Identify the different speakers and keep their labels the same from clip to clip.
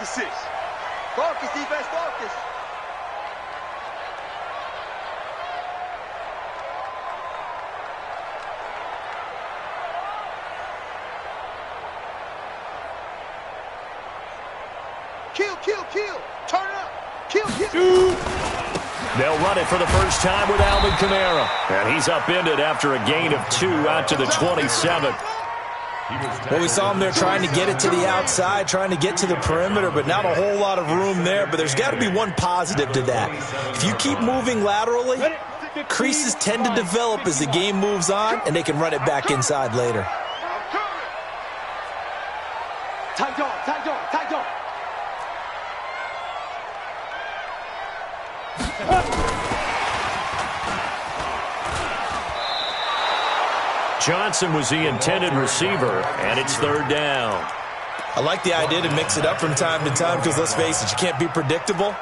Speaker 1: 6. Focus, defense, focus. Kill, kill, kill. Turn it up. Kill, kill.
Speaker 2: They'll run it for the first time with Alvin Kamara. And he's upended after a gain of 2 out to the 27.
Speaker 3: Well, we saw him there trying to get it to the outside, trying to get to the perimeter, but not a whole lot of room there. But there's got to be one positive to that. If you keep moving laterally, creases tend to develop as the game moves on, and they can run it back inside later.
Speaker 1: Tight dog, tight dog, tight dog.
Speaker 2: Johnson was the intended receiver, and it's 3rd down.
Speaker 3: I like the idea to mix it up from time to time because, let's face it, you can't be predictable.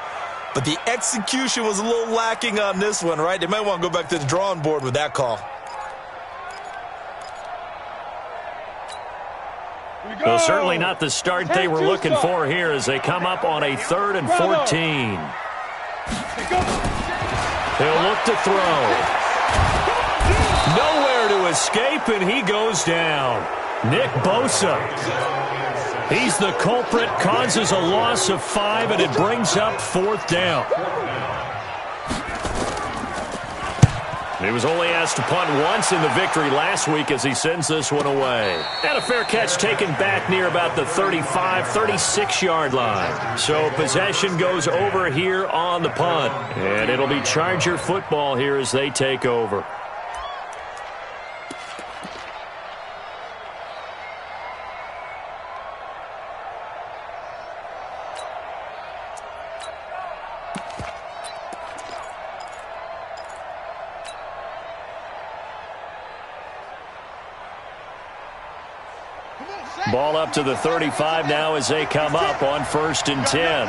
Speaker 3: But the execution was a little lacking on this one, right? They might want to go back to the drawing board with that call.
Speaker 2: Well, certainly not the start they were looking for here as they come up on a 3rd and 14. He'll look to throw. Nowhere to escape, and he goes down. Nick Bosa. He's the culprit, causes a loss of 5, and it brings up 4th down. He was only asked to punt once in the victory last week as he sends this one away. And a fair catch taken back near about the 35, 36-yard line. So possession goes over here on the punt. And it'll be Charger football here as they take over. Ball up to the 35 now as they come up on 1st and 10.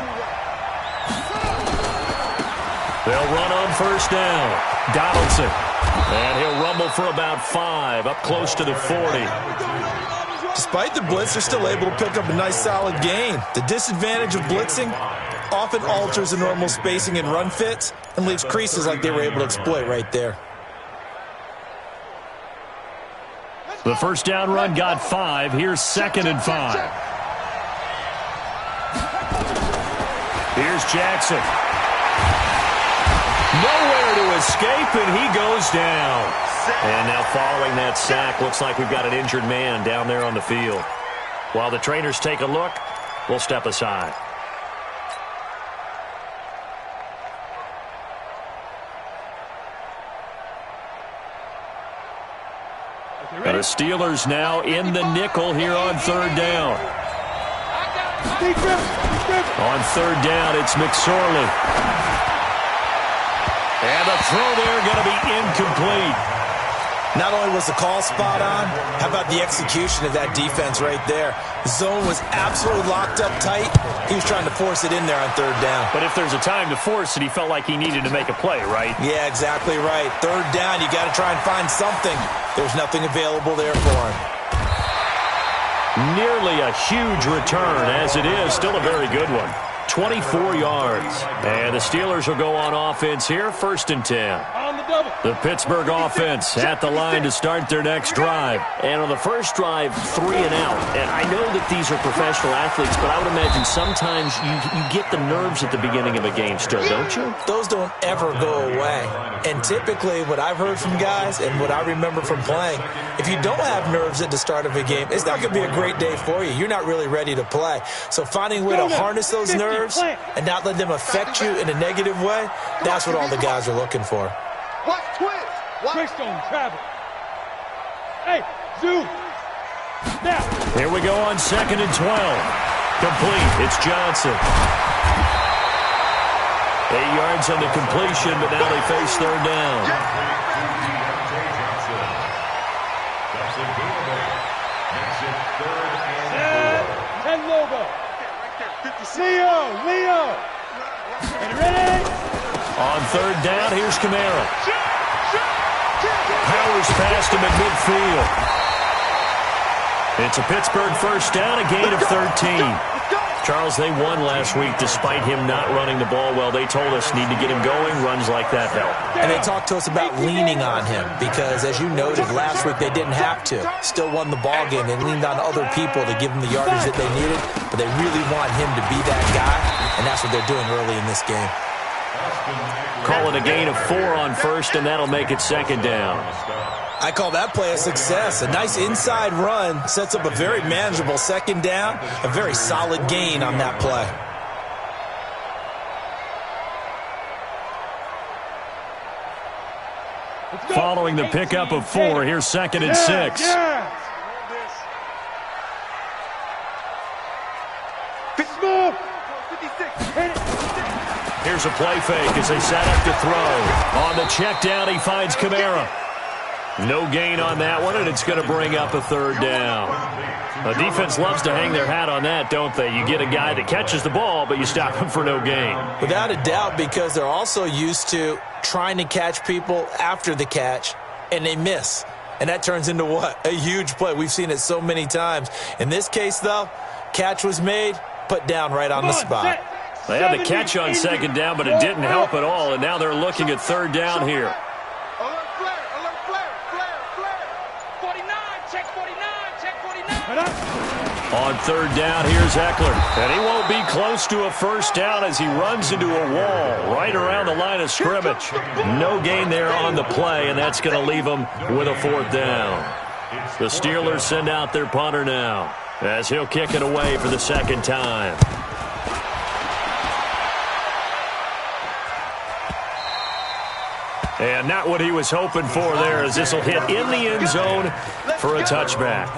Speaker 2: They'll run on 1st down. Donaldson. And he'll rumble for about 5, up close to the 40.
Speaker 3: Despite the blitz, they're still able to pick up a nice solid gain. The disadvantage of blitzing often alters the normal spacing and run fits and leaves creases like they were able to exploit right there.
Speaker 2: The 1st down run got 5. Here's 2nd and 5. Here's Jackson. Nowhere to escape, and he goes down. And now following that sack, looks like we've got an injured man down there on the field. While the trainers take a look, we'll step aside. And the Steelers now in the nickel here on 3rd down. On 3rd down, it's McSorley. And the throw there going to be incomplete.
Speaker 3: Not only was the call spot on, how about the execution of that defense right there? The zone was absolutely locked up tight. He was trying to force it in there on 3rd down.
Speaker 2: But if there's a time to force it, he felt like he needed to make a play, right?
Speaker 3: Yeah, exactly right. 3rd down, you got to try and find something. There's nothing available there for him.
Speaker 2: Nearly a huge return, as it is. Still a very good one. 24 yards. And the Steelers will go on offense here, 1st and 10. The Pittsburgh offense at the line to start their next drive. And on the first drive, 3 and out. And I know that these are professional athletes, but I would imagine sometimes you get the nerves at the beginning of a game still, don't you?
Speaker 3: Those don't ever go away. And typically what I've heard from guys and what I remember from playing, if you don't have nerves at the start of a game, it's not going to be a great day for you. You're not really ready to play. So finding a way to harness those nerves and not let them affect you in a negative way, that's what all the guys are looking for.
Speaker 1: Watch twist.
Speaker 4: Twist on travel. Hey, zoom. Now.
Speaker 2: Here we go on 2nd and 12. Complete. It's Johnson. 8 yards on the completion, but now they face 3rd down.
Speaker 4: Ten Lobo. Leo. Get ready.
Speaker 2: On 3rd down, here's Kamara. Powers past him at midfield. It's a Pittsburgh 1st down, a gain of 13. Charles, they won last week despite him not running the ball well. They told us need to get him going. Runs like that help.
Speaker 3: And they talked to us about leaning on him because, as you noted, last week they didn't have to. Still won the ball game. They leaned on other people to give them the yardage that they needed, but they really want him to be that guy, and that's what they're doing early in this game.
Speaker 2: Call it a gain of 4 on first, and that'll make it second down.
Speaker 3: I call that play a success. A nice inside run sets up a very manageable second down, a very solid gain on that play.
Speaker 2: Following the pickup of 4, here's second and 6. Here's a play fake as they set up to throw. On the check down, he finds Kamara. No gain on that one, and it's going to bring up a third down. The defense loves to hang their hat on that, don't they? You get a guy that catches the ball, but you stop him for no gain.
Speaker 3: Without a doubt, because they're also used to trying to catch people after the catch, and they miss. And that turns into what? A huge play. We've seen it so many times. In this case, though, catch was made, put down right on the spot.
Speaker 2: They had the catch on second down, but it didn't help at all, and now they're looking at third down here. On third down, here's Eckler. And he won't be close to a first down as he runs into a wall right around the line of scrimmage. No gain there on the play, and that's going to leave him with a fourth down. The Steelers send out their punter now as he'll kick it away for the second time. And not what he was hoping for there, as this will hit in the end zone for a touchback.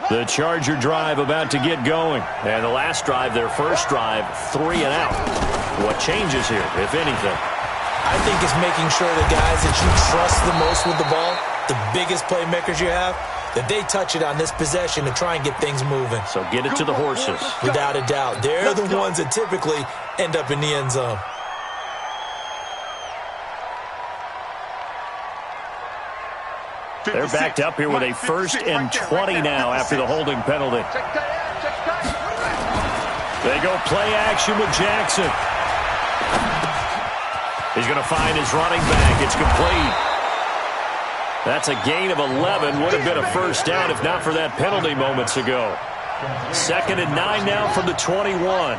Speaker 2: The Charger drive about to get going. And the last drive, their first drive, 3 and out. What changes here, if anything?
Speaker 3: I think it's making sure the guys that you trust the most with the ball, the biggest playmakers you have, that they touch it on this possession to try and get things moving.
Speaker 2: So get it to the horses.
Speaker 3: Without a doubt. They're the ones that typically end up in the end zone.
Speaker 2: They're backed up here with a 1st and 20 now after the holding penalty. They go play action with Jackson. He's going to find his running back. It's complete. That's a gain of 11. Would have been a first down if not for that penalty moments ago. 2nd and 9 now from the 21.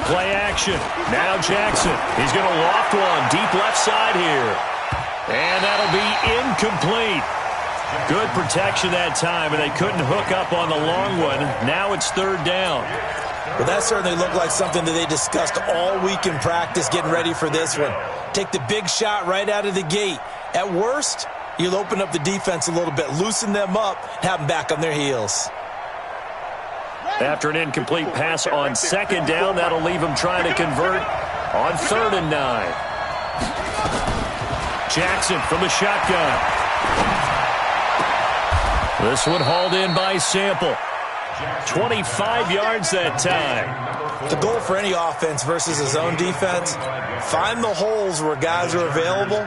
Speaker 2: Play action. Now Jackson. He's going to loft one deep left side here. And that'll be incomplete. Good protection that time, and they couldn't hook up on the long one. Now it's third down.
Speaker 3: Well, that certainly looked like something that they discussed all week in practice, getting ready for this one. Take the big shot right out of the gate. At worst, you'll open up the defense a little bit, loosen them up, have them back on their heels.
Speaker 2: After an incomplete pass on second down, that'll leave him trying to convert on 3rd and 9. Jackson from the shotgun. This one hauled in by Sample. 25 yards that time.
Speaker 3: The goal for any offense versus a zone defense, find the holes where guys are available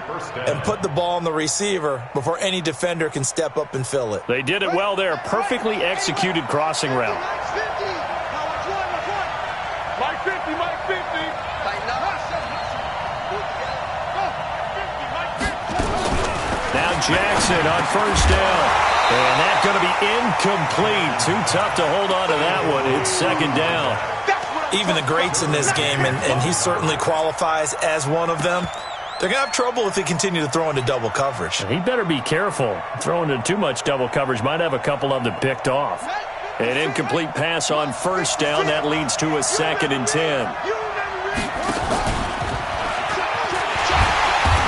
Speaker 3: and put the ball on the receiver before any defender can step up and fill it.
Speaker 2: They did it well there. Perfectly executed crossing route.
Speaker 4: Mike 50, Mike 50.
Speaker 2: Now Jackson on first down. And that's going to be incomplete. Too tough to hold on to that one. It's second down.
Speaker 3: Even the greats in this game, and he certainly qualifies as one of them, they're going to have trouble if they continue to throw into double coverage.
Speaker 2: He better be careful. Throwing into too much double coverage might have a couple of them picked off. An incomplete pass on first down. That leads to a 2nd and 10.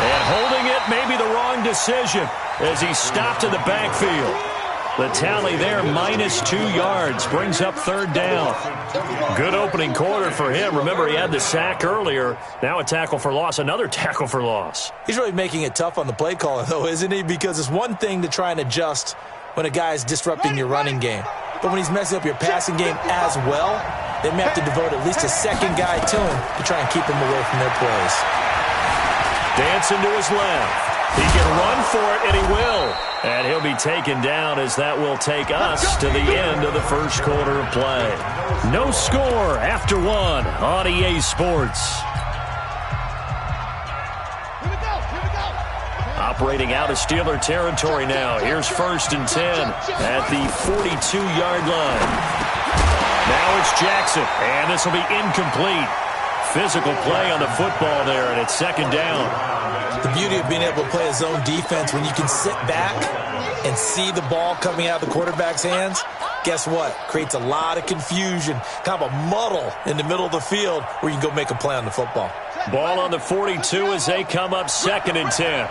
Speaker 2: And holding it may be the wrong decision as he stopped in the backfield. The tally there, -2 yards, brings up 3rd down. Good opening quarter for him. Remember, he had the sack earlier. Now a tackle for loss, another tackle for loss.
Speaker 3: He's really making it tough on the play caller, though, isn't he? Because it's one thing to try and adjust when a guy is disrupting your running game. But when he's messing up your passing game as well, they may have to devote at least a second guy to him to try and keep him away from their plays.
Speaker 2: Dancing to his left. He can run for it, and he will. And he'll be taken down as that will take us to the end of the first quarter of play. No score after 1 on EA Sports. Operating out of Steeler territory now. Here's 1st and 10 at the 42-yard line. Now it's Jackson, and this will be incomplete. Physical play on the football there, and it's 2nd down.
Speaker 3: The beauty of being able to play a zone defense when you can sit back and see the ball coming out of the quarterback's hands, guess what? Creates a lot of confusion, kind of a muddle in the middle of the field where you can go make a play on the football.
Speaker 2: Ball on the 42 as they come up 2nd and 10.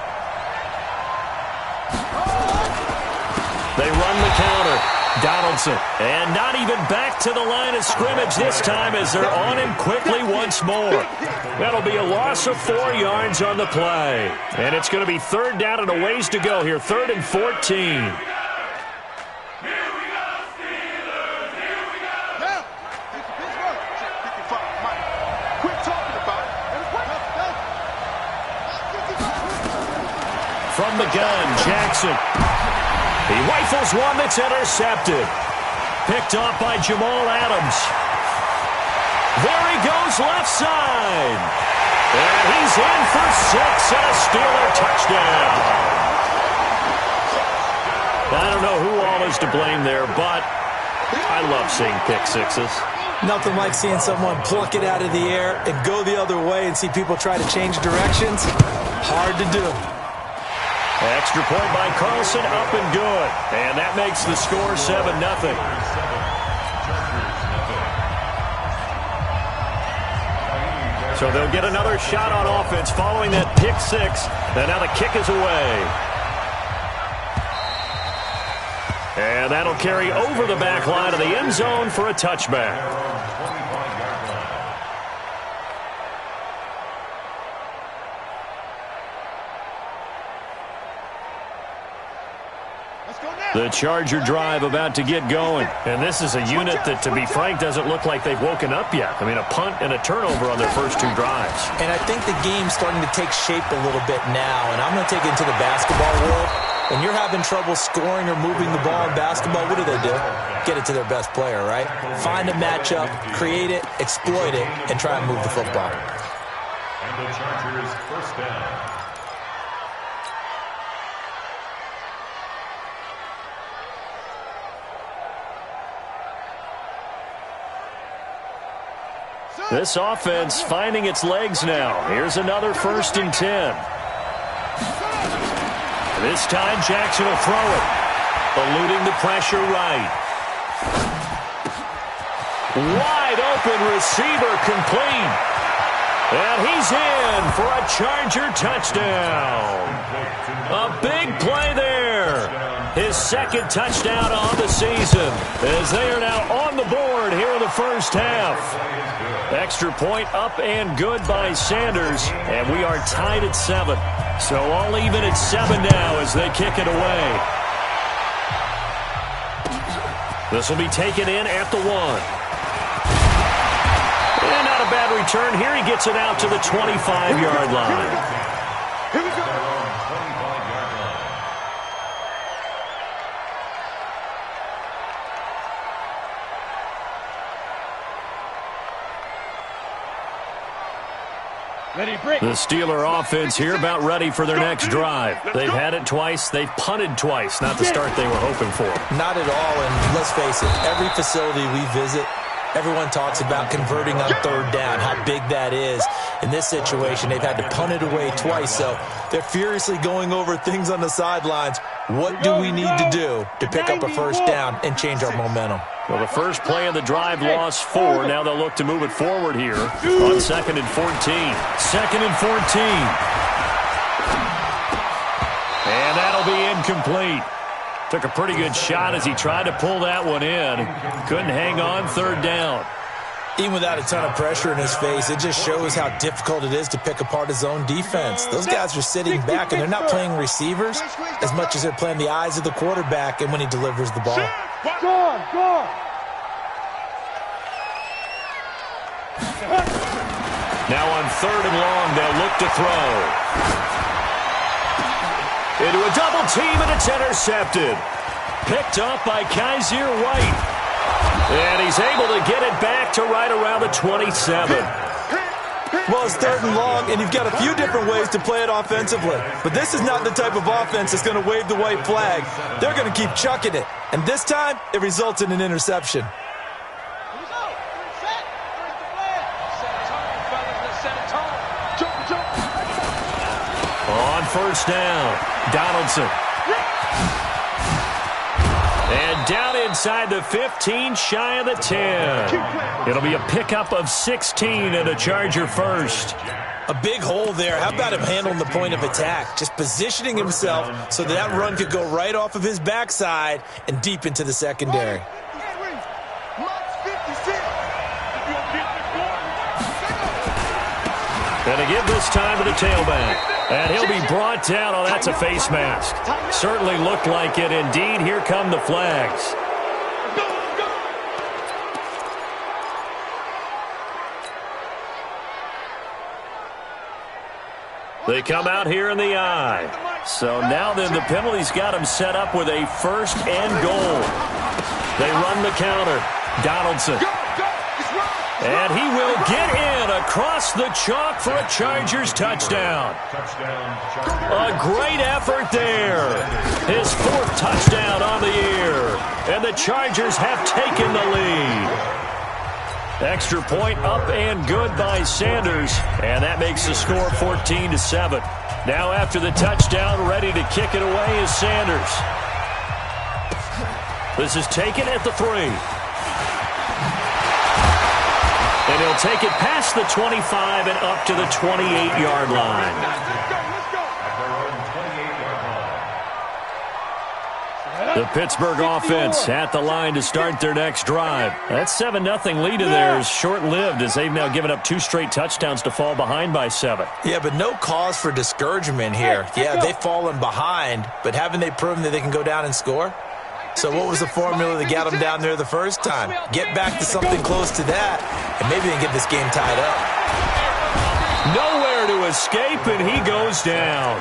Speaker 2: They run the counter. Donaldson, and not even back to the line of scrimmage this time as they're on him quickly once more. That'll be a loss of 4 yards on the play. And it's going to be 3rd down and a ways to go here, 3rd and 14. From the gun, Jackson. He rifles one that's intercepted. Picked off by Jamal Adams. There he goes left side. And he's in for 6 and a Steeler touchdown. I don't know who all is to blame there, but I love seeing pick sixes.
Speaker 3: Nothing like seeing someone pluck it out of the air and go the other way and see people try to change directions. Hard to do.
Speaker 2: Extra point by Carlson, up and good. And that makes the score 7-0. So they'll get another shot on offense following that pick 6. And now the kick is away. And that'll carry over the back line of the end zone for a touchback. The Charger drive about to get going. And this is a unit that, to be frank, doesn't look like they've woken up yet. I mean, a punt and a turnover on their first 2 drives.
Speaker 3: And I think the game's starting to take shape a little bit now. And I'm going to take it into the basketball world. When you're having trouble scoring or moving the ball in basketball, what do? Get it to their best player, right? Find a matchup, create it, exploit it, and try and move the football.
Speaker 5: And the Chargers first down.
Speaker 2: This offense finding its legs now. Here's another 1st and 10. This time Jackson will throw it. Eluding the pressure right. Wide open receiver complete. And he's in for a Charger touchdown. A big play there. His 2nd touchdown on the season as they are now on the board here in the first half. Extra point up and good by Sanders, and we are tied at 7. So all even at 7 now as they kick it away. This will be taken in at the 1. And not a bad return here. He gets it out to the 25-yard line.
Speaker 5: Here we go.
Speaker 2: The Steeler offense here about ready for their next drive. They've had it twice. They've punted twice. Not the start they were hoping for.
Speaker 3: Not at all, and let's face it, every facility we visit, everyone talks about converting on 3rd down, how big that is. In this situation, they've had to punt it away twice, so they're furiously going over things on the sidelines. What do we need to do to pick up a 1st down and change our momentum?
Speaker 2: Well, the first play of the drive lost 4. Now they'll look to move it forward here on 2nd and 14. 2nd and 14. And that'll be incomplete. Took a pretty good shot as he tried to pull that one in. Couldn't hang on, 3rd down.
Speaker 3: Even without a ton of pressure in his face, it just shows how difficult it is to pick apart his own defense. Those guys are sitting back, and they're not playing receivers as much as they're playing the eyes of the quarterback and when he delivers the ball.
Speaker 2: Now on 3rd and long, they'll look to throw. Into a double team, and it's intercepted. Picked up by Kaiser White. And he's able to get it back to right around the 27.
Speaker 3: Well, it's 3rd and long, and you've got a few different ways to play it offensively. But this is not the type of offense that's going to wave the white flag. They're going to keep chucking it. And this time, it results in an interception.
Speaker 2: On 1st down, Donaldson. And down inside the 15, shy of the 10. It'll be a pickup of 16 and a Charger first.
Speaker 3: A big hole there. How about him handling the point of attack? Just positioning himself so that run could go right off of his backside and deep into the secondary.
Speaker 2: And to give this time to the tailback. And he'll be brought down. Oh, that's a face mask. Certainly looked like it. Indeed, here come the flags. They come out here in the eye. So now then the penalty's got him set up with a 1st and goal. They run the counter. Donaldson. And he will get in across the chalk for a Chargers touchdown. A great effort there. His 4th touchdown on the year. And the Chargers have taken the lead. Extra point up and good by Sanders. And that makes the score 14-7. Now after the touchdown, ready to kick it away is Sanders. This is taken at the 3. And he'll take it past the 25 and up to the 28-yard line. The Pittsburgh offense at the line to start their next drive. That 7-0 lead of theirs short-lived as they've now given up 2 straight touchdowns to fall behind by 7.
Speaker 3: Yeah, but no cause for discouragement here. Yeah, they've fallen behind, but haven't they proven that they can go down and score? So what was the formula that got them down there the first time? Get back to something close to that, and maybe they can get this game tied up.
Speaker 2: Nowhere to escape, and he goes down.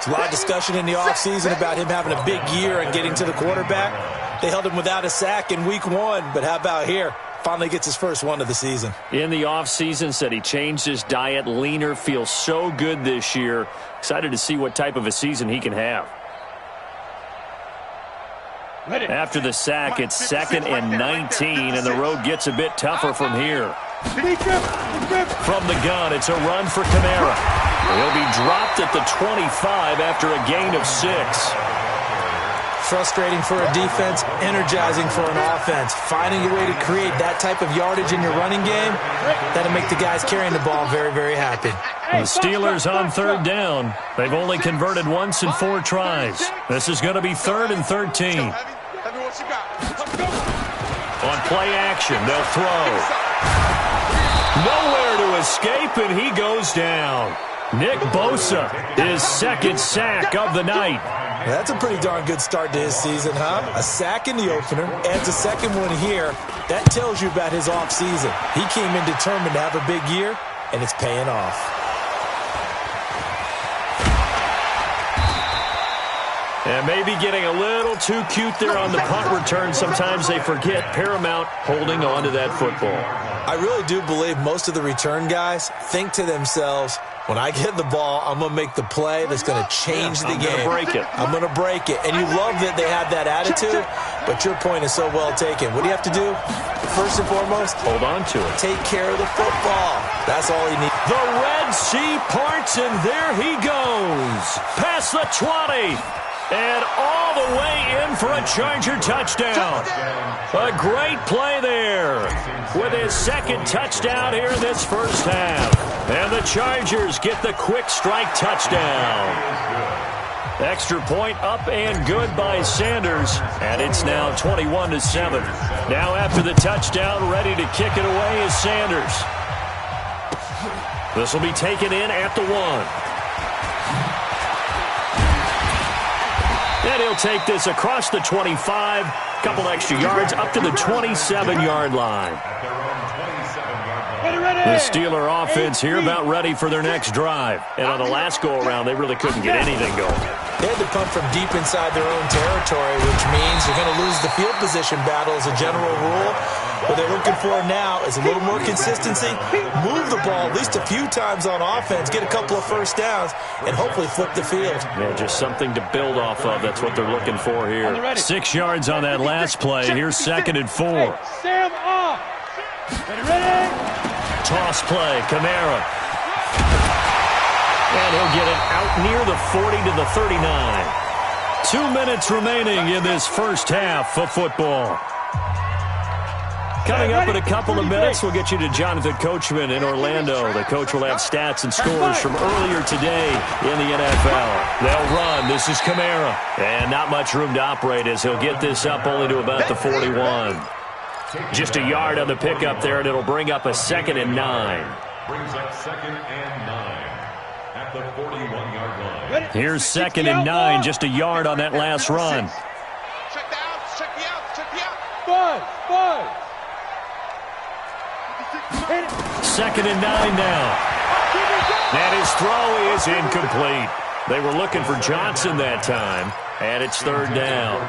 Speaker 3: There's a lot of discussion in the offseason about him having a big year and getting to the quarterback. They held him without a sack in week 1, but how about here? Finally gets his first one of the season.
Speaker 2: In the offseason, said he changed his diet, leaner, feels so good this year. Excited to see what type of a season he can have. After the sack, it's 2nd and 19, and the road gets a bit tougher from here. From the gun, it's a run for Kamara. He'll be dropped at the 25 after a gain of 6.
Speaker 3: Frustrating for a defense, energizing for an offense. Finding a way to create that type of yardage in your running game, that'll make the guys carrying the ball very, very happy.
Speaker 2: The Steelers on 3rd down. They've only converted once in 4 tries. This is going to be 3rd and 13. On play action, they'll throw. Nowhere to escape, and he goes down. Nick Bosa, his 2nd sack of the night.
Speaker 3: That's a pretty darn good start to his season, huh? A sack in the opener, adds a 2nd one here. That tells you about his offseason. He came in determined to have a big year, and it's paying off.
Speaker 2: And maybe getting a little too cute there on the punt return. Sometimes they forget paramount holding on to that football.
Speaker 3: I really do believe most of the return guys think to themselves, when I get the ball, I'm going to make the play that's going to change the game. I'm going to break it. And you love that they have that attitude, but your point is so well taken. What do you have to do? First and foremost,
Speaker 2: hold on to it.
Speaker 3: Take care of the football. That's all you need.
Speaker 2: The Red Sea parts, and there he goes. Past the 20. And all the way in for a Charger touchdown. A great play there with his second touchdown here in this first half. And the Chargers get the quick strike touchdown. Extra point up and good by Sanders. And it's now 21-7. Now after the touchdown, ready to kick it away is Sanders. This will be taken in at the 1. And he'll take this across the 25, couple extra yards, up to the 27-yard line. The Steeler offense here about ready for their next drive. And on the last go-around, they really couldn't get anything going.
Speaker 3: They had to punt from deep inside their own territory, which means you're going to lose the field position battle as a general rule. What they're looking for now is a little more consistency, move the ball at least a few times on offense, get a couple of first downs, and hopefully flip the field.
Speaker 2: Yeah, just something to build off of. That's what they're looking for here. 6 yards on that last play. Here's 2nd and 4.
Speaker 4: Sam off. Ready?
Speaker 2: Toss play, Kamara. And he'll get it out near the 40 to the 39. 2 minutes remaining in this first half of football. Coming up in a couple of minutes, we'll get you to Jonathan Coachman in Orlando. The coach will have stats and scores from earlier today in the NFL. They'll run. This is Kamara. And not much room to operate as he'll get this up only to about the 41. Just a yard on the pickup there, and it'll bring up a 2nd and 9.
Speaker 5: Brings up 2nd and 9 at the 41-yard line.
Speaker 2: Here's 2nd and 9, just a yard on that last run.
Speaker 1: Check the outs, check the outs, check the outs.
Speaker 4: Five.
Speaker 2: 2nd and 9 now. And his throw is incomplete. They were looking for Johnson that time, and it's 3rd down.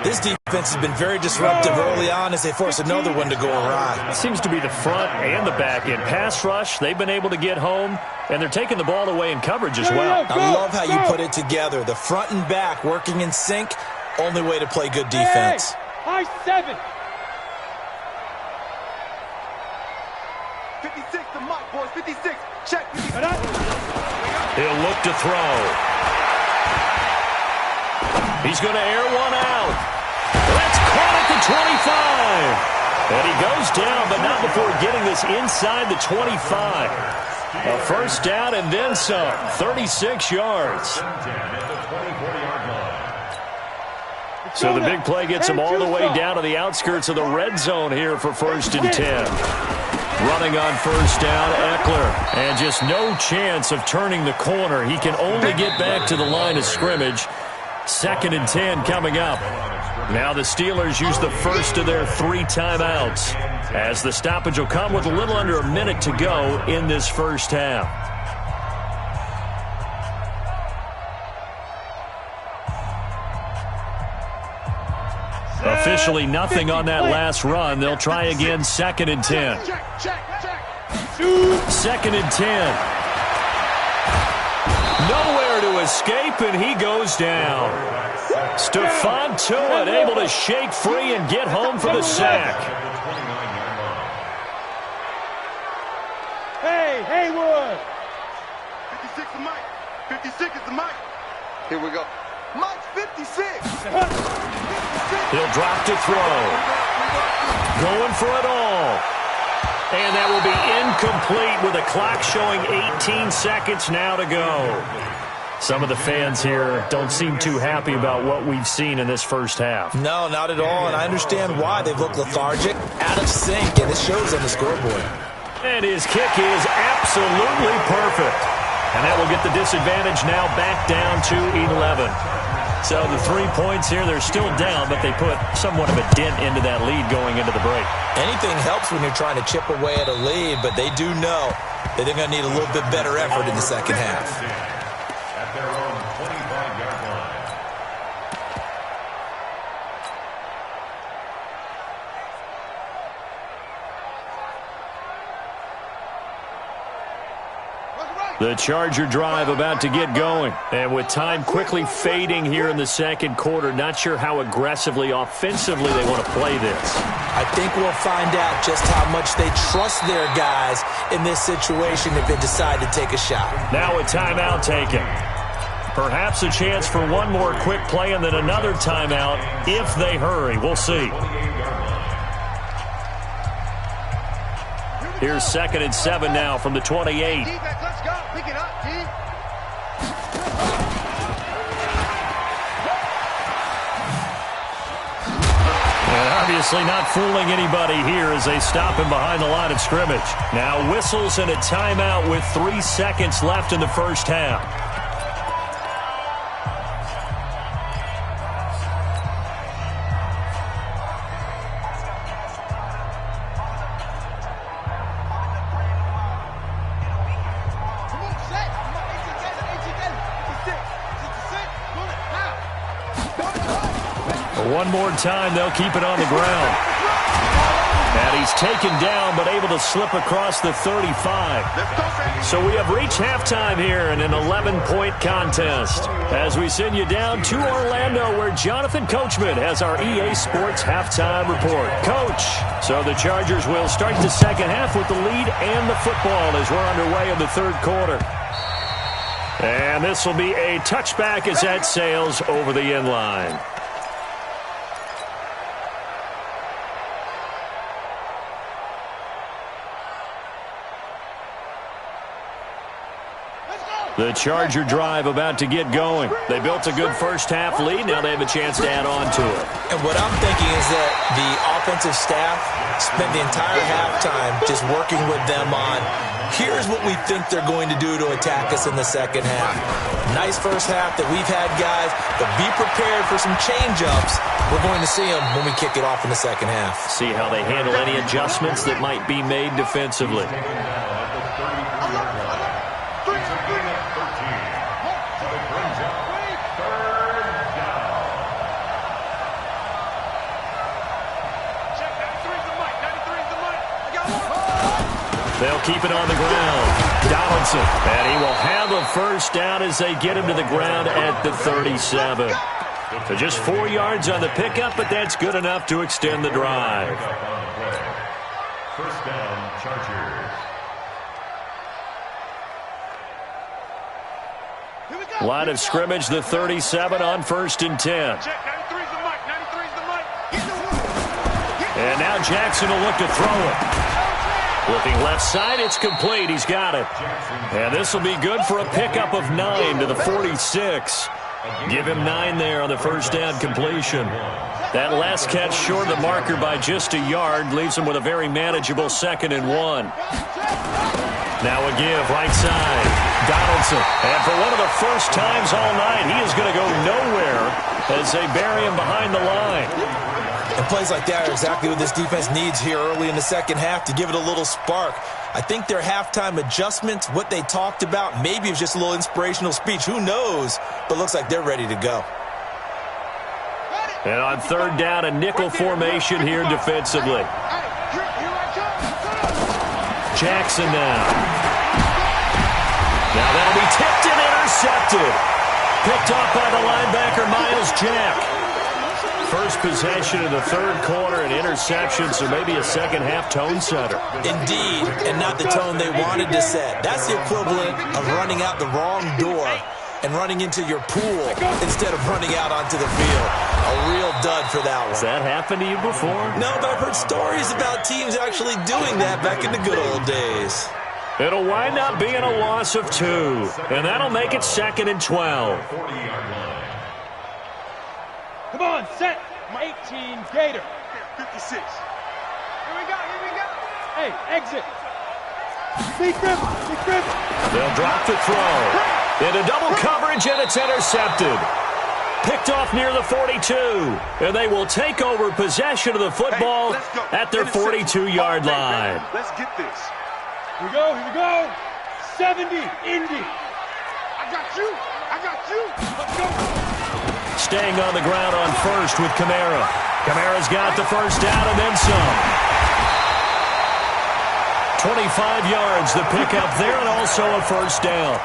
Speaker 3: This defense has been very disruptive early on as they force another one to go awry.
Speaker 2: It seems to be the front and the back end. Pass rush, they've been able to get home, and they're taking the ball away in coverage as well.
Speaker 3: I love how you put it together. The front and back working in sync, only way to play good defense.
Speaker 4: High 7.
Speaker 1: 56 to Mike, boys. 56. Check.
Speaker 2: He'll look to throw. He's going to air one out. That's caught at the 25. And he goes down, but not before getting this inside the 25. A first down and then some. 36 yards. So the big play gets him all the way down to the outskirts of the red zone here for 1st and 10. Running on first down, Eckler. And just no chance of turning the corner. He can only get back to the line of scrimmage. 2nd and 10 coming up. Now the Steelers use the first of their 3 timeouts, as the stoppage will come with a little under a minute to go in this first half. Officially nothing on that last run. They'll try again, 2nd and 10. 2nd and 10. Nowhere to escape, and he goes down. Stephon Tuitt able to shake free and get home for the sack.
Speaker 4: Hey, Haywood.
Speaker 1: 56 is Mike. 56 is the Mike. Here we go. Mike's 56.
Speaker 2: He'll drop to throw. Going for it all. And that will be incomplete with the clock showing 18 seconds now to go. Some of the fans here don't seem too happy about what we've seen in this first half.
Speaker 3: No, not at all, and I understand why. They've looked lethargic, out of sync, and it shows on the scoreboard.
Speaker 2: And his kick is absolutely perfect. And that will get the disadvantage now back down to 11. So the 3 points here, they're still down, but they put somewhat of a dent into that lead going into the break.
Speaker 3: Anything helps when you're trying to chip away at a lead, but they do know that they're going to need a little bit better effort in the second half.
Speaker 5: At their own 25-yard line.
Speaker 2: The Charger drive about to get going. And with time quickly fading here in the second quarter, not sure how aggressively, offensively they want to play this.
Speaker 3: I think we'll find out just how much they trust their guys in this situation if they decide to take a shot.
Speaker 2: Now a timeout taken. Perhaps a chance for one more quick play and then another timeout if they hurry. We'll see. Here's 2nd and 7 now from the 28.
Speaker 1: Let's go. Pick it up, D.
Speaker 2: And obviously not fooling anybody here as they stop him behind the line of scrimmage. Now whistles and a timeout with 3 seconds left in the first half. One more time, they'll keep it on the ground. And he's taken down, but able to slip across the 35. So we have reached halftime here in an 11-point contest. As we send you down to Orlando, where Jonathan Coachman has our EA Sports halftime report. Coach, so the Chargers will start the second half with the lead and the football as we're underway in the third quarter. And this will be a touchback as that sails over the end line. The Charger drive about to get going. They built a good first-half lead. Now they have a chance to add on to it.
Speaker 3: And what I'm thinking is that the offensive staff spent the entire halftime just working with them on, here's what we think they're going to do to attack us in the second half. Nice first half that we've had, guys, but be prepared for some change-ups. We're going to see them when we kick it off in the second half.
Speaker 2: See how they handle any adjustments that might be made defensively. They'll keep it on the ground. Donaldson, and he will have a first down as they get him to the ground at the 37. So just 4 yards on the pickup, but that's good enough to extend the drive.
Speaker 5: First down, Chargers.
Speaker 2: Line of scrimmage, the 37 on 1st and 10. And now Jackson will look to throw it. Looking left side, it's complete. He's got it. And this will be good for a pickup of 9 to the 46. Give him 9 there on the first down completion. That last catch short of the marker by just a yard leaves him with a very manageable 2nd and 1. Now a give, right side. Donaldson. And for one of the first times all night, he is going to go nowhere as they bury him behind the line.
Speaker 3: And plays like that are exactly what this defense needs here early in the second half to give it a little spark. I think their halftime adjustments, what they talked about, maybe it was just a little inspirational speech. Who knows? But looks like they're ready to go.
Speaker 2: And on 3rd down, a nickel formation here defensively. Jackson now. Now that'll be tipped and intercepted. Picked off by the linebacker, Myles Jack. First possession of the third quarter, an interception, so maybe a second-half tone setter.
Speaker 3: Indeed, and not the tone they wanted to set. That's the equivalent of running out the wrong door and running into your pool instead of running out onto the field. A real dud for that one.
Speaker 2: Has that happened to you before?
Speaker 3: No, but I've heard stories about teams actually doing that back in the good old days.
Speaker 2: It'll wind up being a loss of 2, and that'll make it 2nd and 12.
Speaker 4: Come on, set. 18, Gator.
Speaker 1: 56. Here we go.
Speaker 4: Hey, exit. Big grip.
Speaker 2: They'll drop the throw. Into double coverage, and it's intercepted. Picked off near the 42. And they will take over possession of the football at their 42-yard line.
Speaker 1: Let's get this.
Speaker 4: Here we go. 70, Indy.
Speaker 1: I got you. Let's go.
Speaker 2: Staying on the ground on 1st with Kamara. Kamara's got the first down and then some. 25 yards, the pickup there, and also a first down.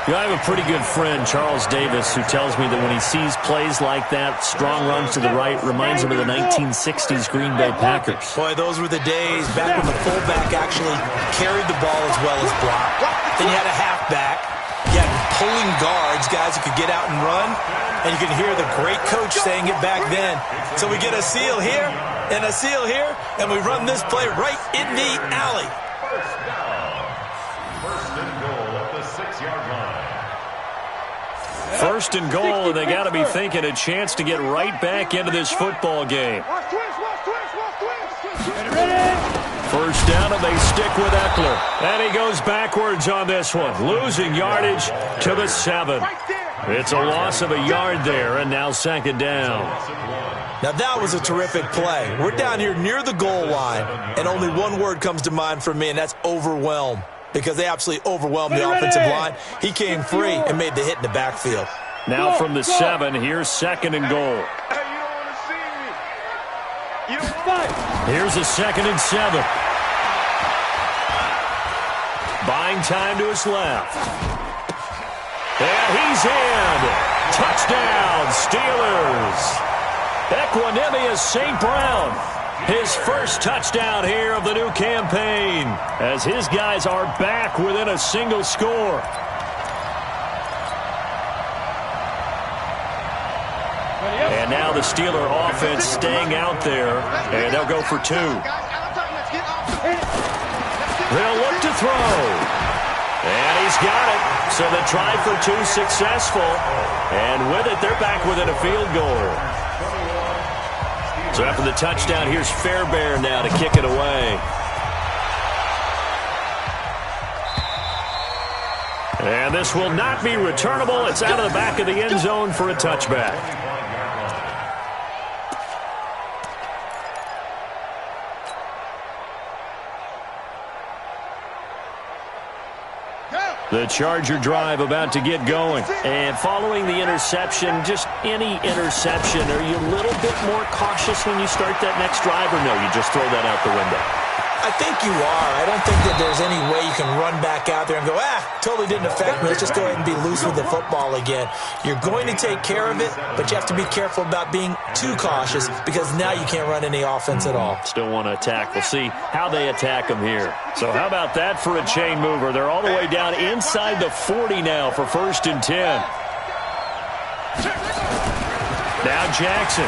Speaker 2: You know, I have a pretty good friend, Charles Davis, who tells me that when he sees plays like that, strong runs to the right, reminds him of the 1960s Green Bay Packers.
Speaker 3: Boy, those were the days back when the fullback actually carried the ball as well as blocked. Then you had a halfback. You had pulling guards, guys who could get out and run. And you can hear the great coach saying it back then. So we get a seal here and a seal here, and we run this play right in the alley.
Speaker 5: First down. First and goal at the 6-yard line.
Speaker 2: First and goal, and they got to be thinking a chance to get right back into this football game. First down, and they stick with Eckler. And he goes backwards on this one, losing yardage to the 7. It's a loss of a yard there, and now second down.
Speaker 3: Now that was a terrific play. We're down here near the goal line, and only one word comes to mind for me, and that's overwhelm. Because they absolutely overwhelmed the offensive line. He came free and made the hit in the backfield.
Speaker 2: Now from the 7, here's second and goal. Here's a 2nd and 7. Buying time to his left. And he's in. Touchdown, Steelers. Equanimeous St. Brown. His first touchdown here of the new campaign, as his guys are back within a single score. And now the Steeler offense staying out there, and they'll go for 2. They'll look to throw. And he's got it. So the try for 2 successful. And with it, they're back within a field goal. So after the touchdown, here's Fairbairn now to kick it away. And this will not be returnable. It's out of the back of the end zone for a touchback. The Charger drive about to get going. And following the interception, just any interception, are you a little bit more cautious when you start that next drive, or no, you just throw that out the window?
Speaker 3: I think you are. I don't think that there's any way you can run back out there and go, totally didn't affect me. Let's just go ahead and be loose with the football again. You're going to take care of it, but you have to be careful about being too cautious because now you can't run any offense at all.
Speaker 2: Still want to attack. We'll see how they attack them here. So how about that for a chain mover? They're all the way down inside the 40 now for 1st and 10. Now Jackson.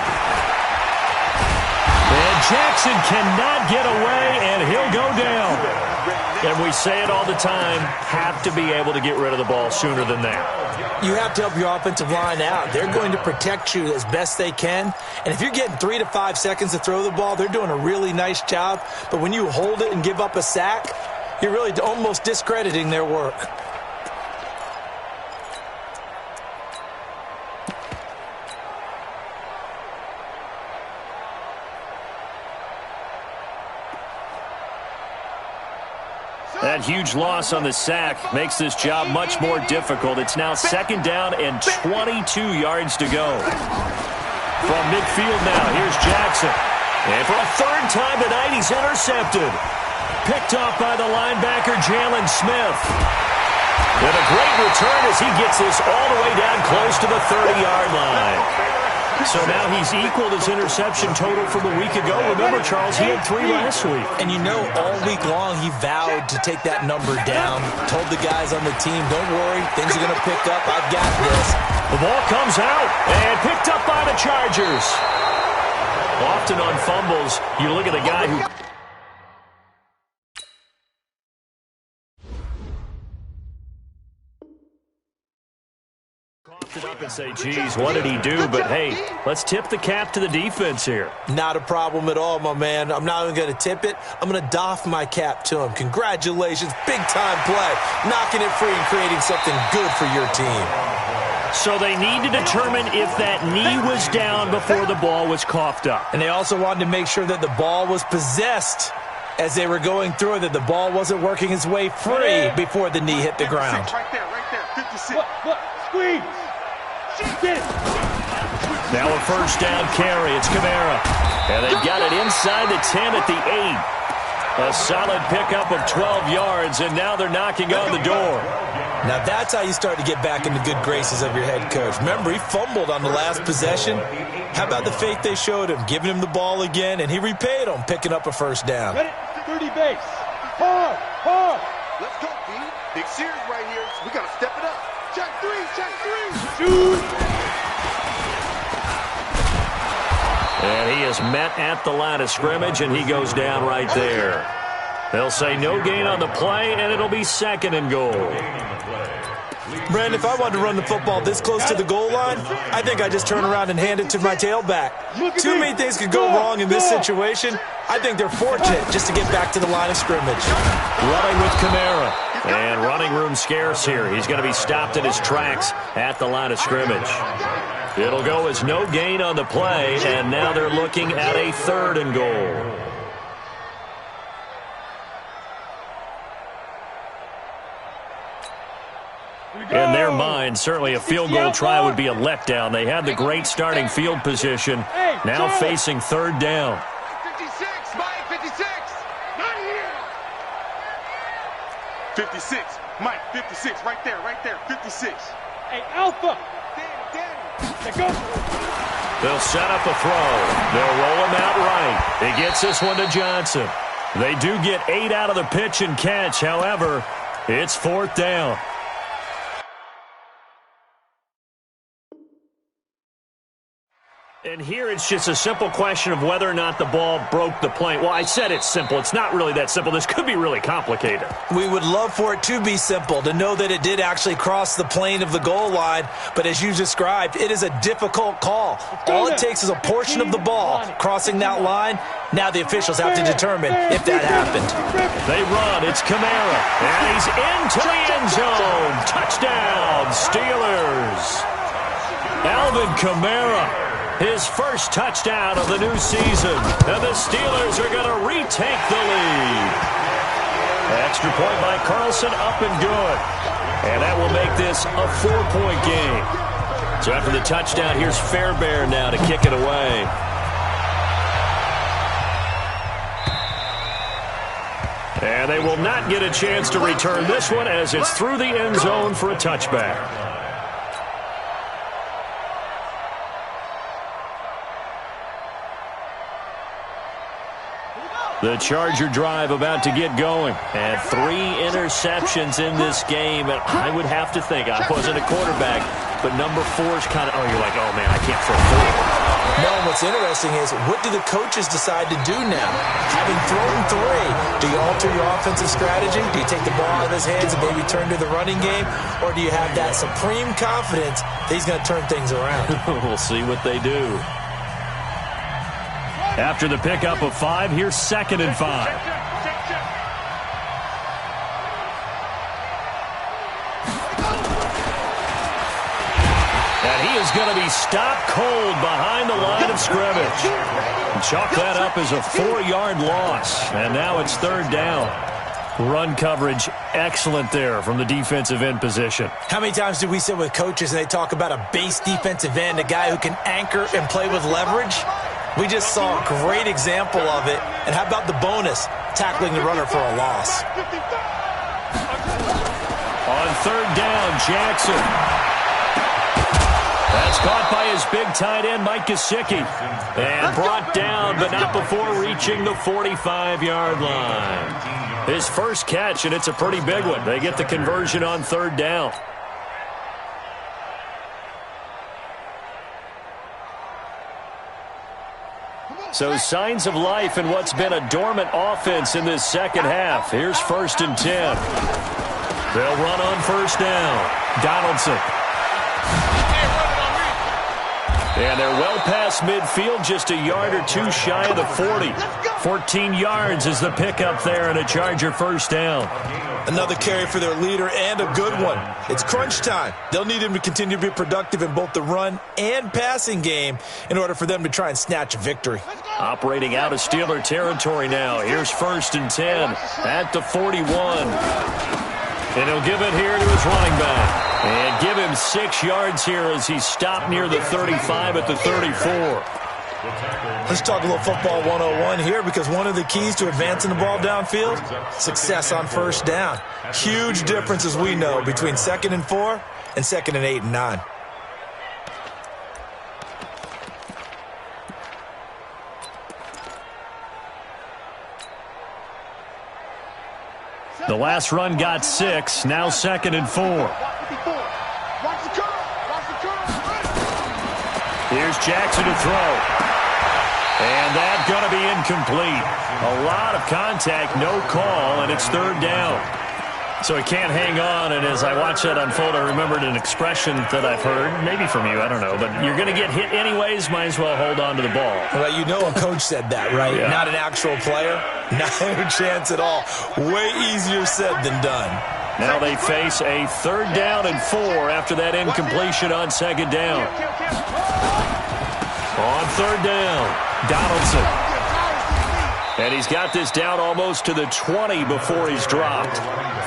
Speaker 2: And Jackson cannot get away, and he'll go down. And we say it all the time, have to be able to get rid of the ball sooner than that.
Speaker 3: You have to help your offensive line out. They're going to protect you as best they can. And if you're getting 3 to 5 seconds to throw the ball, they're doing a really nice job. But when you hold it and give up a sack, you're really almost discrediting their work.
Speaker 2: That huge loss on the sack makes this job much more difficult. It's now second down and 22 yards to go. From midfield now, here's Jackson. And for a 3rd time tonight, he's intercepted. Picked off by the linebacker, Jalen Smith. And a great return as he gets this all the way down close to the 30-yard line. So now he's equaled his interception total from a week ago. Remember, Charles, he had 3 last week.
Speaker 3: And you know, all week long he vowed to take that number down. Told the guys on the team, don't worry, things are going to pick up. I've got this.
Speaker 2: The ball comes out and picked up by the Chargers. Often on fumbles, you look at the guy who... it up and say, geez, what did he do? But, hey, let's tip the cap to the defense here.
Speaker 3: Not a problem at all, my man. I'm not even going to tip it. I'm going to doff my cap to him. Congratulations. Big-time play. Knocking it free and creating something good for your team.
Speaker 2: So they need to determine if that knee was down before the ball was coughed up.
Speaker 3: And they also wanted to make sure that the ball was possessed as they were going through, that the ball wasn't working its way free before the knee hit the ground.
Speaker 1: Right there, 56.
Speaker 4: Look, squeeze. Get it.
Speaker 2: Now a 1st down carry. It's Kamara. And they've got it inside the 10 at the 8. A solid pickup of 12 yards, and now they're knocking on the door.
Speaker 3: Now that's how you start to get back in the good graces of your head coach. Remember, he fumbled on the last possession. How about the faith they showed him, giving him the ball again, and he repaid them, picking up a 1st down.
Speaker 4: Ready? 30 base. Hard.
Speaker 1: Let's go, B. Big series right here. We got to step it up. Check three.
Speaker 4: Shoot.
Speaker 2: And he is met at the line of scrimmage, and he goes down right there. They'll say no gain on the play, and it'll be 2nd and goal.
Speaker 3: Brandon, if I wanted to run the football this close to the goal line, I think I'd just turn around and hand it to my tailback. Too many things could go wrong in this situation. I think they're fortunate just to get back to the line of scrimmage.
Speaker 2: Running with Kamara. And running room scarce here. He's going to be stopped in his tracks at the line of scrimmage. It'll go as no gain on the play, and now they're looking at a 3rd and goal. In their mind, certainly a field goal try would be a letdown. They had the great starting field position, now facing 3rd down.
Speaker 1: 56, Mike, 56. Not here. 56, Mike, 56, right there, 56.
Speaker 4: Hey, Alpha. Let go.
Speaker 2: They'll set up a throw. They'll roll him out right. He gets this one to Johnson. They do get 8 out of the pitch and catch. However, it's 4th down. And here it's just a simple question of whether or not the ball broke the plane. Well, I said it's simple. It's not really that simple. This could be really complicated.
Speaker 3: We would love for it to be simple, to know that it did actually cross the plane of the goal line. But as you described, it is a difficult call. All it takes is a portion of the ball crossing that line. Now the officials have to determine if that happened.
Speaker 2: They run. It's Kamara. And he's into the end zone. Touchdown, Steelers. Alvin Kamara. His first touchdown of the new season. And the Steelers are going to retake the lead. Extra point by Carlson, up and good. And that will make this a 4-point game. So after the touchdown, here's Fairbairn now to kick it away. And they will not get a chance to return this one as it's through the end zone for a touchback. The Charger drive about to get going. And 3 interceptions in this game. And I would have to think, I wasn't a quarterback, but number 4's kind of, you're like, oh, man, I can't throw 4.
Speaker 3: No, what's interesting is, what do the coaches decide to do now? Having thrown 3, do you alter your offensive strategy? Do you take the ball out of his hands and maybe turn to the running game? Or do you have that supreme confidence that he's going to turn things around?
Speaker 2: We'll see what they do. After the pickup of 5, here's 2nd and 5. And he is going to be stopped cold behind the line of scrimmage. And chalk that up as a 4-yard loss. And now it's 3rd down. Run coverage excellent there from the defensive end position.
Speaker 3: How many times do we sit with coaches and they talk about a base defensive end, a guy who can anchor and play with leverage? We just saw a great example of it. And how about the bonus, tackling the runner for a loss?
Speaker 2: On 3rd down, Jackson. That's caught by his big tight end, Mike Gesicki. And brought down, but not before reaching the 45-yard line. His first catch, and it's a pretty big one. They get the conversion on 3rd down. So signs of life in what's been a dormant offense in this second half. Here's 1st and 10. They'll run on 1st down. Donaldson. And they're well past midfield, just a yard or 2 shy of the 40. 14 yards is the pickup there, and a Charger 1st down.
Speaker 3: Another carry for their leader, and a good one. It's crunch time. They'll need him to continue to be productive in both the run and passing game in order for them to try and snatch a victory.
Speaker 2: Operating out of Steeler territory now. Here's 1st and 10 at the 41. And he'll give it here to his running back. And give him 6 yards here as he's stopped near the 35 at the 34.
Speaker 3: Let's talk a little football 101 here, because one of the keys to advancing the ball downfield, success on 1st down. Huge difference, as we know, between 2nd and 4 and 2nd and 8 and 9.
Speaker 2: The last run got 6, now 2nd and 4. Here's Jackson to throw. And that's going to be incomplete. A lot of contact, no call, and it's third down. So he can't hang on, and as I watch that unfold, I remembered an expression that I've heard, maybe from you, I don't know, but you're going to get hit anyways, might as well hold on to the ball.
Speaker 3: Well, you know a coach said that, right?
Speaker 2: Yeah.
Speaker 3: Not an actual player. Not a chance at all. Way easier said than done.
Speaker 2: Now they face a third down and 4 after that incompletion on second down. On third down, Donaldson. And he's got this down almost to the 20 before he's dropped.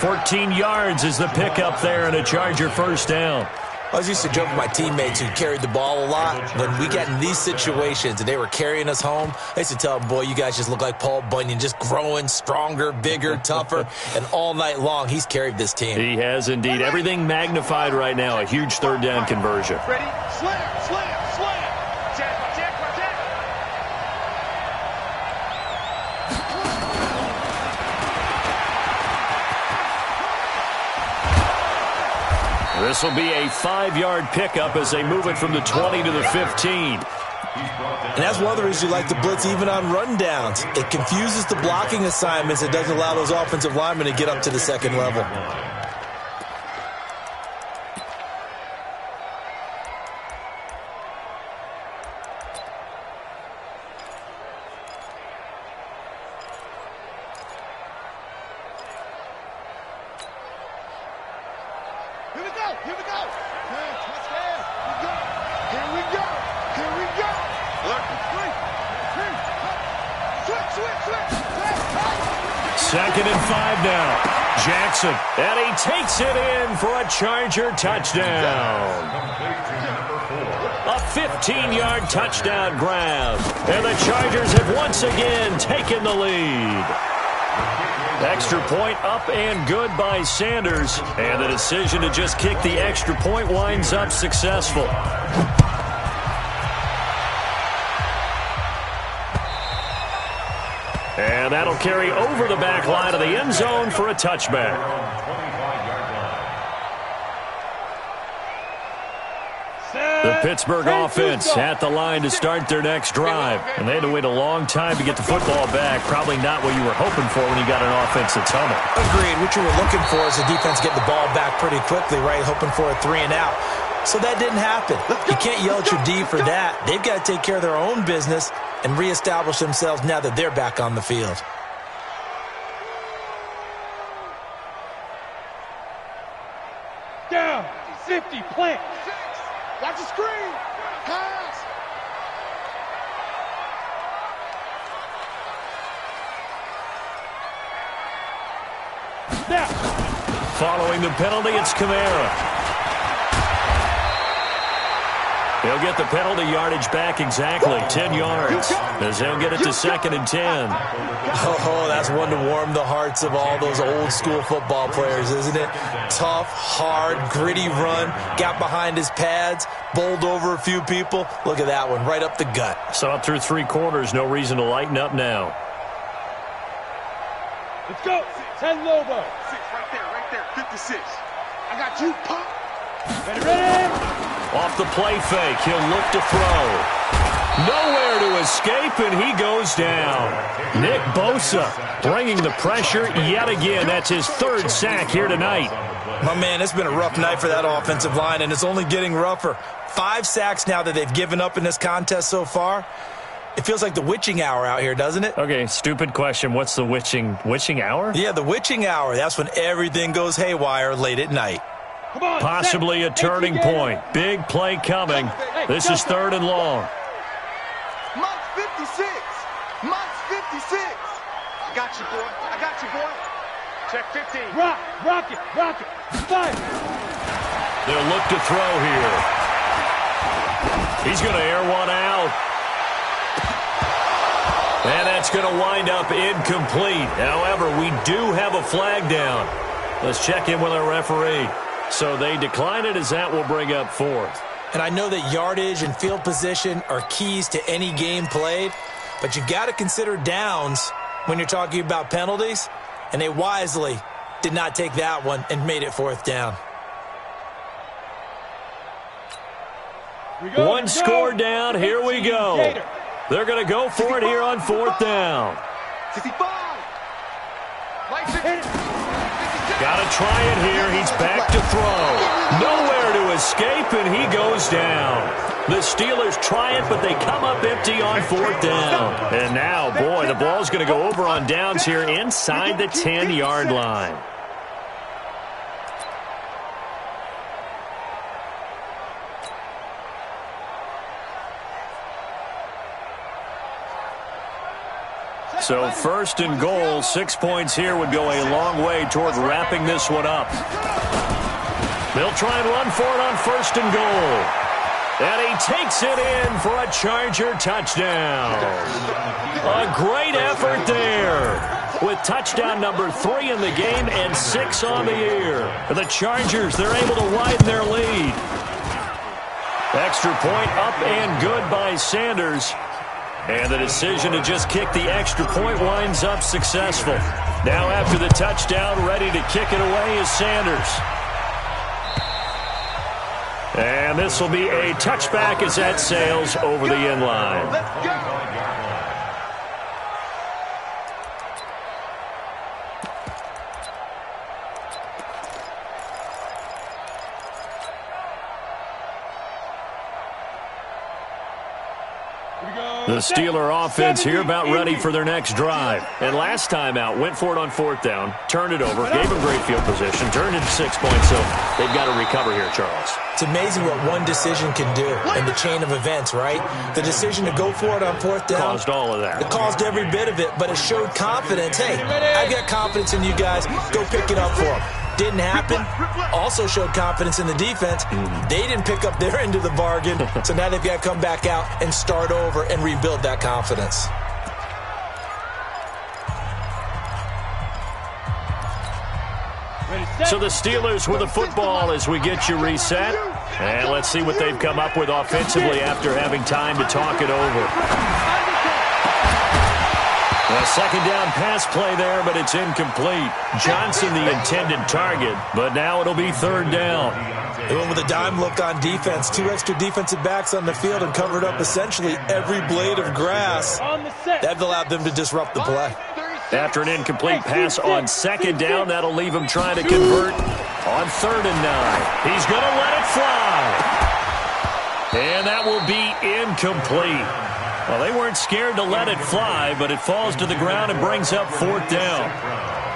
Speaker 2: 14 yards is the pickup there and a Charger first down.
Speaker 3: I was used to joke with my teammates who carried the ball a lot. When we got in these situations and they were carrying us home, I used to tell them, boy, you guys just look like Paul Bunyan, just growing stronger, bigger, tougher. And all night long, he's carried this team.
Speaker 2: He has indeed. Everything magnified right now. A huge third down conversion.
Speaker 1: Ready? Slam, slam, slam. Jack, Jack, Jack.
Speaker 2: This will be a 5-yard pickup as they move it from the 20 to the 15.
Speaker 3: And that's one of the reasons you like to blitz even on rundowns. It confuses the blocking assignments. It doesn't allow those offensive linemen to get up to the second level.
Speaker 2: Second and 5 now. Jackson, and he takes it in for a Charger touchdown. A 15-yard touchdown grab. And the Chargers have once again taken the lead. Extra point up and good by Sanders. And the decision to just kick the extra point winds up successful. And that'll carry over the back line of the end zone for a touchback. The Pittsburgh offense at the line to start their next drive. And they had to wait a long time to get the football back. Probably not what you were hoping for when you got an offense that's humming.
Speaker 3: Agreed. What you were looking for is the defense getting the ball back pretty quickly, right? Hoping for a 3-and-out. So that didn't happen. You can't yell at your D for that. They've got to take care of their own business and reestablish themselves now that they're back on the field.
Speaker 4: Down, 50, plant.
Speaker 1: Watch the screen. Pass.
Speaker 4: Snap.
Speaker 2: Following the penalty, it's Kamara. He'll get the penalty yardage back exactly, 10 yards, as they'll get it to second and 10.
Speaker 3: Oh, that's one to warm the hearts of all those old school football players, isn't it? Tough, hard, gritty run, got behind his pads, bowled over a few people. Look at that one, right up the gut.
Speaker 2: Saw it through 3 quarters, no reason to lighten up now.
Speaker 4: Let's go. 10 Lobo.
Speaker 1: 6 right there, 56. I got you, Pop.
Speaker 4: Ready?
Speaker 2: Off the play fake, he'll look to throw. Nowhere to escape, and he goes down. Nick Bosa bringing the pressure yet again. That's his 3rd sack here tonight.
Speaker 3: My man, it's been a rough night for that offensive line, and it's only getting rougher. 5 sacks now that they've given up in this contest so far. It feels like the witching hour out here, doesn't it?
Speaker 2: Okay, stupid question. What's the witching hour?
Speaker 3: Yeah, the witching hour. That's when everything goes haywire late at night.
Speaker 4: On,
Speaker 2: Possibly a turning point. Big play coming. This is 3rd and long.
Speaker 1: Mike's 56. Mike's 56. I got you, boy. I got you, boy. Check 15.
Speaker 4: Rock it. Fire.
Speaker 2: They'll look to throw here. He's going to air one out. And that's going to wind up incomplete. However, we do have a flag down. Let's check in with our referee. So they decline it, as that will bring up 4th.
Speaker 3: And I know that yardage and field position are keys to any game played, but you've got to consider downs when you're talking about penalties, and they wisely did not take that one and made it 4th down.
Speaker 2: One score down. Here we go. They're going to go for it here on 4th down.
Speaker 1: 65.
Speaker 2: Got to try it here. He's back to throw. Nowhere to escape, and he goes down. The Steelers try it, but they come up empty on 4th down. And now, boy, the ball's going to go over on downs here inside the 10-yard line. So 1st and goal, 6 points here would go a long way toward wrapping this one up. They'll try and run for it on 1st and goal. And he takes it in for a Charger touchdown. A great effort there. With touchdown number 3 in the game and 6 on the year. The Chargers, they're able to widen their lead. Extra point up and good by Sanders. And the decision to just kick the extra point winds up successful. Now after the touchdown, ready to kick it away is Sanders. And this will be a touchback as that sails over the end line.
Speaker 1: Let's go.
Speaker 2: The Steeler offense here about ready for their next drive. And last time out, went for it on 4th down, turned it over, gave them great field position, turned into 6 points, so they've got to recover here, Charles.
Speaker 3: It's amazing what one decision can do in the chain of events, right? The decision to go for it on 4th down.
Speaker 2: Caused all of that.
Speaker 3: It caused every bit of it, but it showed confidence. Hey, I've got confidence in you guys. Go pick it up for them. Didn't happen. Also showed confidence in the defense. They didn't pick up their end of the bargain, so now they've got to come back out and start over and rebuild that confidence.
Speaker 2: So the Steelers with the football as we get you reset. And let's see what they've come up with offensively after having time to talk it over. A second down pass play there, but it's incomplete. Johnson the intended target, but now it'll be 3rd down.
Speaker 3: They went with a dime look on defense. 2 extra defensive backs on the field and covered up essentially every blade of grass. That allowed them to disrupt the play.
Speaker 2: After an incomplete pass on 2nd down, that'll leave him trying to convert on 3rd and 9. He's going to let it fly. And that will be incomplete. Well, they weren't scared to let it fly, but it falls to the ground and brings up 4th down.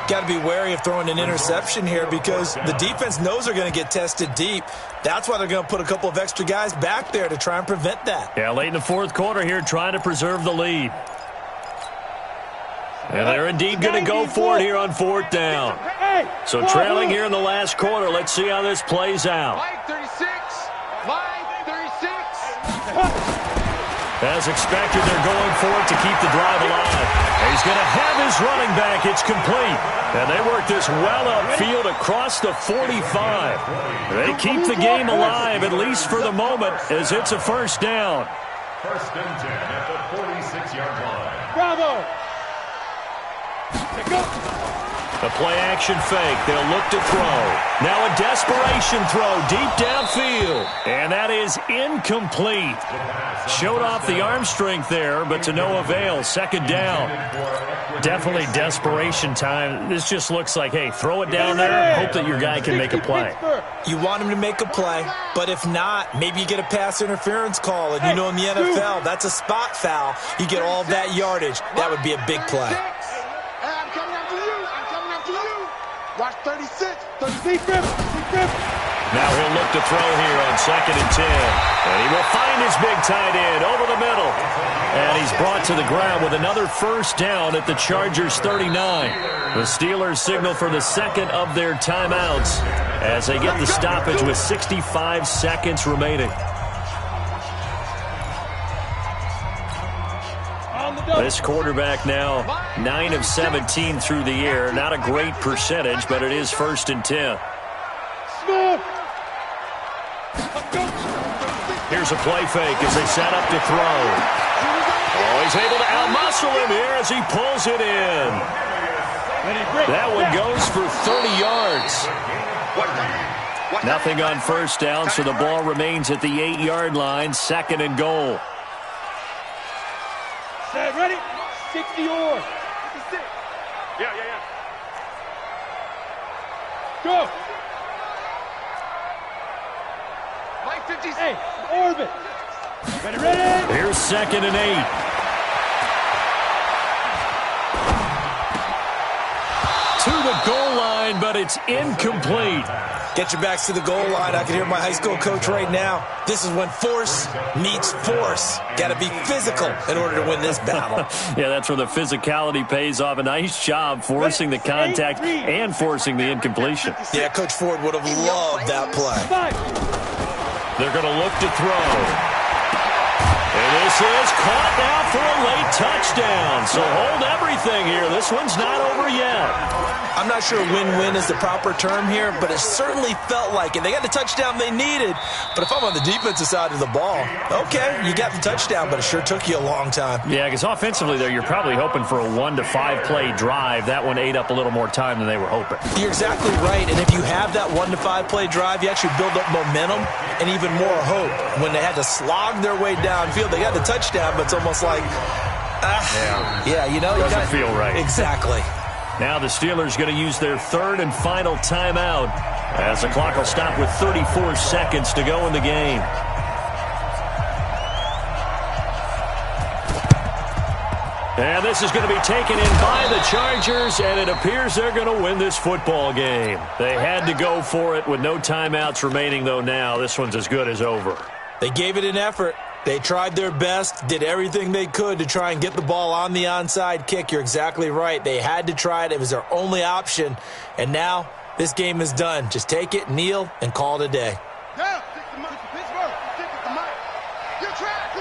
Speaker 3: Got to be wary of throwing an interception here because the defense knows they're going to get tested deep. That's why they're going to put a couple of extra guys back there to try and prevent that.
Speaker 2: Yeah, late in the 4th quarter here, trying to preserve the lead. And they're indeed going to go for it here on 4th down. So trailing here in the last quarter, let's see how this plays out.
Speaker 1: Line 36. Line 36.
Speaker 2: As expected, they're going for it to keep the drive alive. And he's going to have his running back. It's complete. And they work this well upfield across the 45. They keep the game alive, at least for the moment, as it's a 1st down.
Speaker 5: 1st and 10 at the 46-yard line.
Speaker 4: Bravo! Go!
Speaker 2: A play-action fake. They'll look to throw. Now a desperation throw deep downfield. And that is incomplete. Showed off the arm strength there, but to no avail. 2nd down. Definitely desperation time. This just looks like, hey, throw it down there, hope that your guy can make a play.
Speaker 3: You want him to make a play, but if not, maybe you get a pass interference call. And you know in the NFL, that's a spot foul. You get all that yardage. That would be a big play.
Speaker 1: I'm coming after you. I'm coming after you. Watch 36.
Speaker 2: Now he'll look to throw here on 2nd and 10. And he will find his big tight end over the middle. And he's brought to the ground with another 1st down at the Chargers 39. The Steelers signal for the 2nd of their timeouts as they get the stoppage with 65 seconds remaining. This quarterback now 9 of 17 through the air. Not a great percentage, but it is 1st and 10. Here's a play fake as they set up to throw. Oh, he's able to outmuscle him here as he pulls it in. That one goes for 30 yards. Nothing on first down, so the ball remains at the 8-yard line, 2nd and goal.
Speaker 4: Set, ready? 60 or.
Speaker 1: 56. Yeah.
Speaker 4: Go.
Speaker 1: Mike 56.
Speaker 4: Hey, orbit. Ready.
Speaker 2: Here's 2nd and 8. To the goal line, but it's incomplete.
Speaker 3: Get your backs to the goal line. I can hear my high school coach right now. This is when force meets force. Got to be physical in order to win this battle.
Speaker 2: Yeah, that's where the physicality pays off. A nice job forcing the contact and forcing the incompletion.
Speaker 3: Yeah, Coach Ford would have loved that play.
Speaker 2: They're going to look to throw. And this is caught now for a late touchdown. So hold everything here. This one's not over yet.
Speaker 3: I'm not sure win-win is the proper term here, but it certainly felt like it. They got the touchdown they needed, but if I'm on the defensive side of the ball, okay, you got the touchdown, but it sure took you a long time.
Speaker 2: Yeah, because offensively there, you're probably hoping for a 1 to 5 play drive. That one ate up a little more time than they were hoping.
Speaker 3: You're exactly right, and if you have that 1 to 5 play drive, you actually build up momentum and even more hope. When they had to slog their way downfield, they got the touchdown, but it's almost like,
Speaker 2: doesn't feel right.
Speaker 3: Exactly.
Speaker 2: Now the Steelers going to use their 3rd and final timeout as the clock will stop with 34 seconds to go in the game. And this is going to be taken in by the Chargers, and it appears they're going to win this football game. They had to go for it with no timeouts remaining, though now this one's as good as over.
Speaker 3: They gave it an effort. They tried their best, did everything they could to try and get the ball on the onside kick. You're exactly right. They had to try it. It was their only option. And now this game is done. Just take it, kneel, and call it a day.
Speaker 1: Down. Take the mic. Pittsburgh. Take the mic. Good track.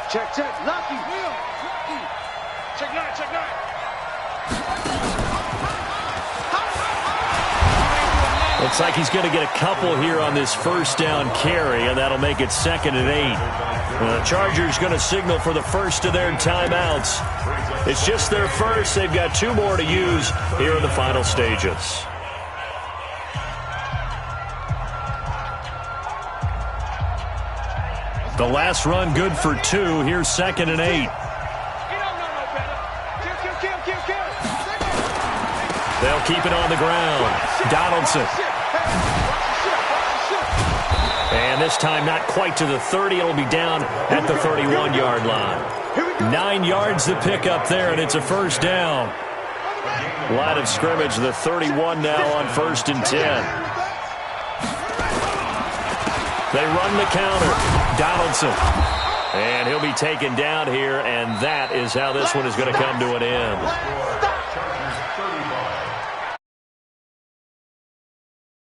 Speaker 1: Check. Lucky. Will. Check 9.
Speaker 2: Looks like he's going to get a couple here on this first down carry, and that'll make it 2nd and 8. The Chargers going to signal for the first of their timeouts. It's just their first. They've got 2 more to use here in the final stages. The last run good for 2. Here's 2nd and 8. They'll keep it on the ground. Donaldson. And this time not quite to the 30. It'll be down at the 31-yard line. 9 yards to pick up there, and it's a first down. Line of scrimmage, the 31 now on 1st and 10. They run the counter. Donaldson. And he'll be taken down here, and that is how this one is going to come to an end.